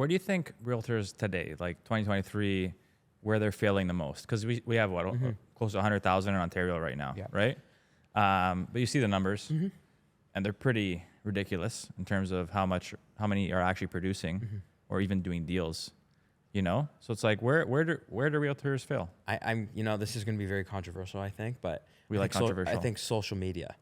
where do you think realtors today, like 2023, where they're failing the most? Because we have what, close to 100,000 in Ontario right now, right? But you see the numbers, and they're pretty ridiculous in terms of how many are actually producing or even doing deals. You know, so it's like where do realtors fail? I'm this is going to be very controversial, I think, but I think social media.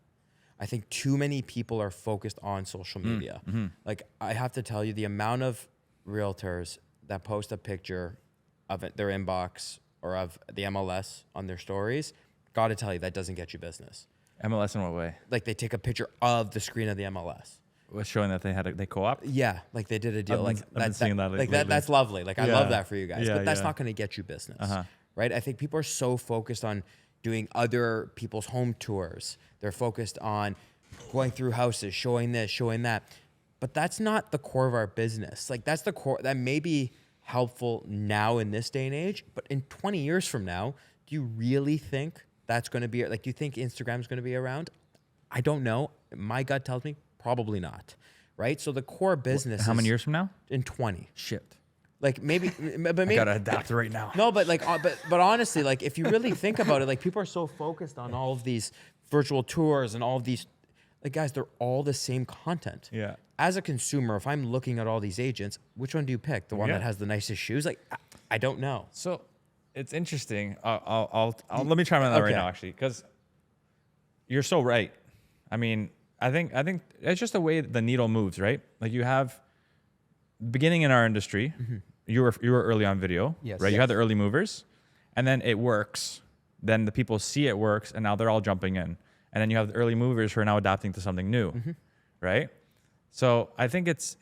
I think too many people are focused on social media. Like, I have to tell you, the amount of realtors that post a picture of their inbox or of the MLS on their stories, got to tell you, that doesn't get you business. MLS in what way? Like, they take a picture of the screen of the MLS. Was showing that they co-op? Yeah, like they did a deal. I've been seeing that like that's lovely. Like, I love that for you guys. Yeah, but that's not going to get you business, right? I think people are so focused on doing other people's home tours. They're focused on going through houses, showing this, showing that. But that's not the core of our business. Like, that's the core. That may be helpful now in this day and age, but in 20 years from now, do you really think that's going to be, like, do you think Instagram's going to be around? I don't know. My gut tells me probably not, right? So the core business How many years from now? In 20. Shit. Like, maybe, but maybe. I gotta adapt right now. No, but like, but honestly, like, if you really think about it, like, people are so focused on all of these virtual tours and all of these, like, guys, they're all the same content. Yeah. As a consumer, if I'm looking at all these agents, which one do you pick? The one that has the nicest shoes? Like, I don't know. So it's interesting. I'll let me try on that right now, actually, because you're so right. I mean, I think it's just the way the needle moves, right? Like, you have beginning in our industry, you were early on video, right? You had the early movers, and then it works. Then the people see it works, and now they're all jumping in. And then you have the early movers who are now adapting to something new, right? So I think it's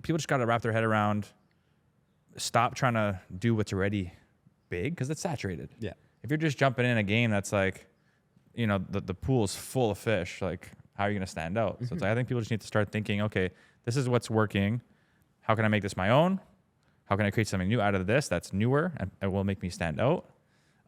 people just got to wrap their head around, stop trying to do what's already big, because it's saturated. Yeah. If you're just jumping in a game that's like, you know, the pool is full of fish, like, how are you going to stand out? So it's like, I think people just need to start thinking, okay, this is what's working. How can I make this my own? How can I create something new out of this that's newer and will make me stand out?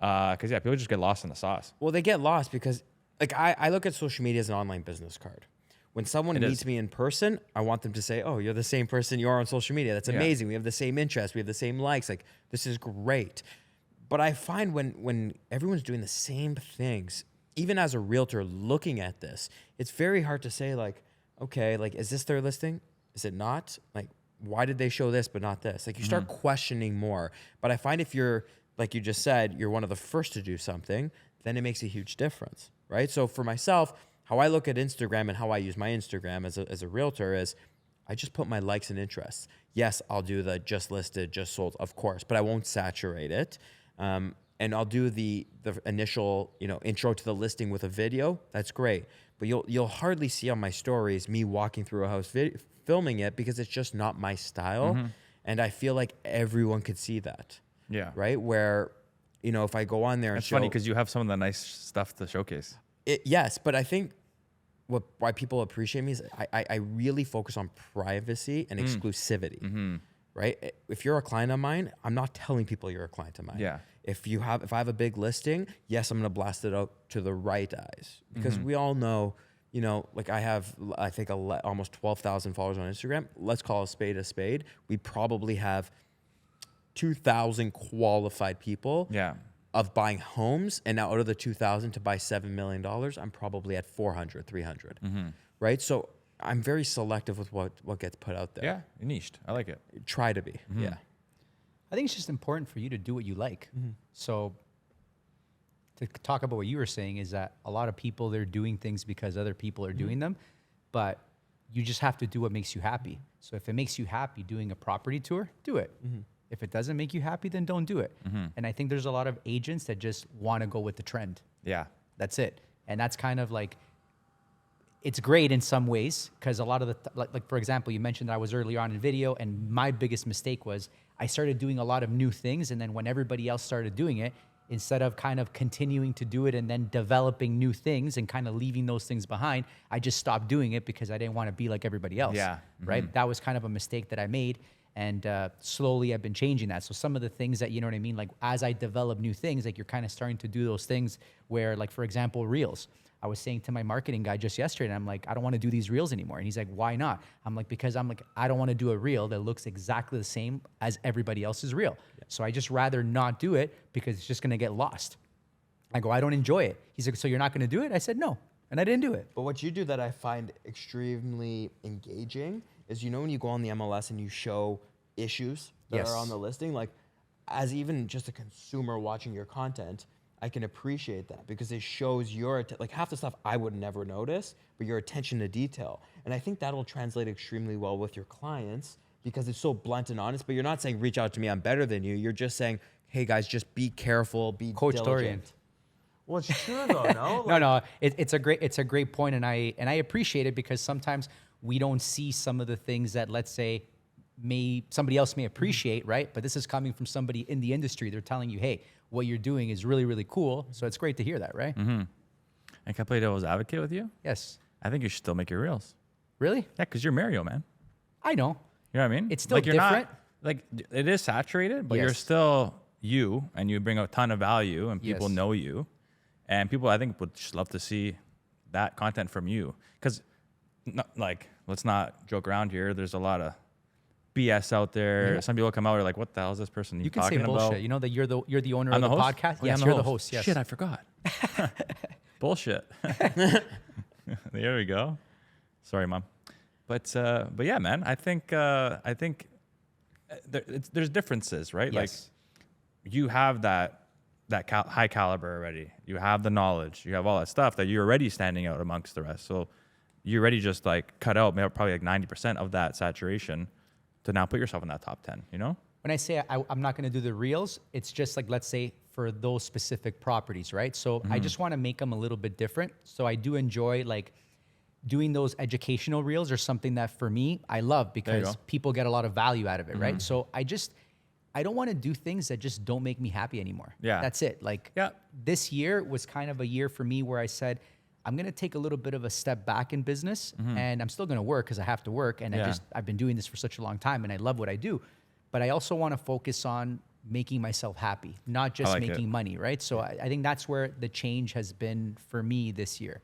Because, people just get lost in the sauce. Well, they get lost because, like, I look at social media as an online business card. When someone meets me in person, I want them to say, oh, you're the same person you are on social media. That's amazing. We have the same interests. We have the same likes. Like, this is great. But I find when everyone's doing the same things, even as a realtor looking at this, it's very hard to say, like, okay, like, is this their listing? Is it not? Like, why did they show this but not this? Like, you start questioning more. But I find if you're, like you just said, you're one of the first to do something, then it makes a huge difference, right? So for myself, how I look at Instagram and how I use my Instagram as a realtor is I just put my likes and interests. Yes, I'll do the just listed, just sold, of course, but I won't saturate it. And I'll do the initial, intro to the listing with a video. That's great. But you'll hardly see on my stories me walking through a house filming it, because it's just not my style. And I feel like everyone could see that. Yeah. Right? Where, if I go on there and It's funny because you have some of the nice stuff to showcase. Yes, but I think why people appreciate me is I really focus on privacy and exclusivity. Right? If you're a client of mine, I'm not telling people you're a client of mine. Yeah. If I have a big listing, yes, I'm going to blast it out to the right eyes, because we all know, like, I have, I think, almost 12,000 followers on Instagram. Let's call a spade a spade. We probably have 2,000 qualified people of buying homes. And now out of the 2,000 to buy $7 million, I'm probably at 400, 300. Right? So I'm very selective with what gets put out there. Yeah, you're niched. I like it. Try to be. Yeah. I think it's just important for you to do what you like. So to talk about what you were saying is that a lot of people, they're doing things because other people are doing them, but you just have to do what makes you happy. So if it makes you happy doing a property tour, do it. If it doesn't make you happy, then don't do it. And I think there's a lot of agents that just want to go with the trend. Yeah. That's it. And that's kind of like, it's great in some ways, because a lot of like for example, you mentioned that I was early on in video, and my biggest mistake was I started doing a lot of new things, and then when everybody else started doing it, instead of kind of continuing to do it and then developing new things and kind of leaving those things behind, I just stopped doing it because I didn't want to be like everybody else. Yeah. Right? That was kind of a mistake that I made. And slowly I've been changing that. So some of the things that, you know what I mean? Like as I develop new things, like you're kind of starting to do those things where, like, for example, reels. I was saying to my marketing guy just yesterday, and I'm like, I don't want to do these reels anymore. And he's like, why not? I'm like, because I don't want to do a reel that looks exactly the same as everybody else's reel. Yeah. So I just rather not do it because it's just going to get lost. I go, I don't enjoy it. He's like, so you're not going to do it? I said, no. And I didn't do it. But what you do that I find extremely engaging is, you know, when you go on the MLS and you show issues that are on the listing, like as even just a consumer watching your content, I can appreciate that because it shows your, like half the stuff I would never notice, but your attention to detail. And I think that'll translate extremely well with your clients because it's so blunt and honest, but you're not saying, reach out to me, I'm better than you. You're just saying, hey guys, just be careful, be diligent. Well, it's true though, no? Like, no, it's a great point, and I appreciate it because sometimes we don't see some of the things that, let's say, somebody else may appreciate, right? But this is coming from somebody in the industry. They're telling you, hey, what you're doing is really, really cool. So it's great to hear that, right? Mm-hmm. And can I play devil's advocate with you? Yes. I think you should still make your reels. Really? Yeah, because you're Mario, man. I know. You know what I mean? It's still like you're different. Not, like it is saturated, but you're still you, and you bring a ton of value, and people know you. And people, I think, would just love to see that content from you. Because, like, let's not joke around here. There's a lot of BS out there. Yeah. Some people come out and are like, what the hell is this person you talking can say bullshit. about? You know that you're the owner I'm of the host? podcast? Oh, yes, yeah, you're the host. Yes. Shit, I forgot. Bullshit. There we go. Sorry, Mom. But yeah, man, I think there's differences, right? Yes. Like you have that high caliber already. You have the knowledge. You have all that stuff that you're already standing out amongst the rest. So you already just like cut out probably like 90% of that saturation to now put yourself in that top 10, you know? When I say I'm not going to do the reels, it's just like, let's say for those specific properties, right? So I just want to make them a little bit different. So I do enjoy like doing those educational reels or something that for me, I love because people get a lot of value out of it, right? So I don't want to do things that just don't make me happy anymore. Yeah. That's it. Like this year was kind of a year for me where I said, I'm going to take a little bit of a step back in business and I'm still going to work because I have to work. And I've been doing this for such a long time and I love what I do. But I also want to focus on making myself happy, not just making money, right? So I think that's where the change has been for me this year.